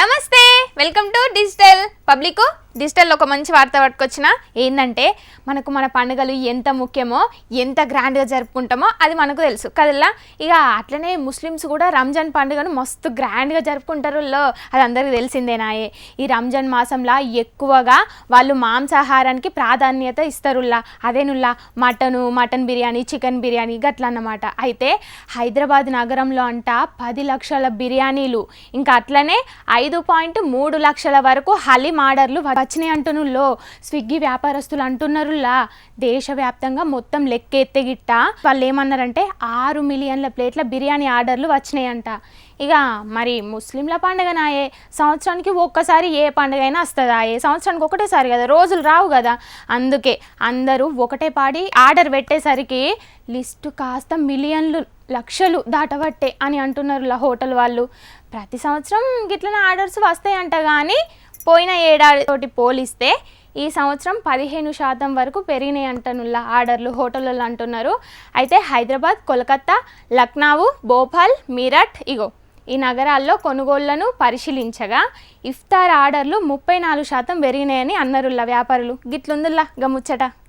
నమస్తే, welcome to digital public. డిజిటల్లో ఒక మంచి వార్త పట్టుకొచ్చిన. ఏంటంటే మనకు మన పండుగలు ఎంత ముఖ్యమో, ఎంత గ్రాండ్గా జరుపుకుంటామో అది మనకు తెలుసు కదల్లా. ఇక అట్లనే ముస్లిమ్స్ కూడా రంజాన్ పండుగను మస్తు గ్రాండ్గా జరుపుకుంటారు. అది అందరికీ తెలిసిందేనాయే. ఈ రంజాన్ మాసంలో ఎక్కువగా వాళ్ళు మాంసాహారానికి ప్రాధాన్యత ఇస్తారుల్లా. అదేనుల్లా మటన్ బిర్యానీ, చికెన్ బిర్యానీ గట్ల అన్నమాట. అయితే హైదరాబాద్ నగరంలో అంట 10 లక్షల బిర్యానీలు, ఇంకా అట్లనే 5.3 లక్షల వరకు హలీం ఆర్డర్లు వచ్చినాయి అంటున్నారు. స్విగ్గీ వ్యాపారస్తులు అంటున్నారులా. దేశవ్యాప్తంగా మొత్తం లెక్కెత్తే గిట్ట వాళ్ళు ఏమన్నారంటే 6 మిలియన్ల ప్లేట్ల బిర్యానీ ఆర్డర్లు వచ్చినాయంట. ఇక మరి ముస్లింల పండుగ నాయే, సంవత్సరానికి ఒక్కసారి ఏ పండుగ అయినా వస్తుందా? సంవత్సరానికి ఒకటేసారి కదా, రోజులు రావు కదా. అందుకే అందరూ ఒకటే పాడి ఆర్డర్ పెట్టేసరికి లిస్టు కాస్త మిలియన్లు లక్షలు దాటబట్టే అని అంటున్నారు హోటల్ వాళ్ళు. ప్రతి సంవత్సరం గిట్లనే ఆర్డర్స్ వస్తాయంట, కానీ పోయిన ఏడాదితోటి పోలిస్తే ఈ సంవత్సరం 15% వరకు పెరిగినాయి అంటనుల్లా ఆర్డర్లు హోటళ్ళు అంటున్నారు. అయితే హైదరాబాద్, కోల్కతా, లక్నో, భోపాల్, మీరట్ ఈ నగరాల్లో కొనుగోళ్లను పరిశీలించగా ఇఫ్తార్ ఆర్డర్లు 34% పెరిగినాయని అన్నారుల్లా వ్యాపారులు. గిట్లుందుల్లా గముచ్చట.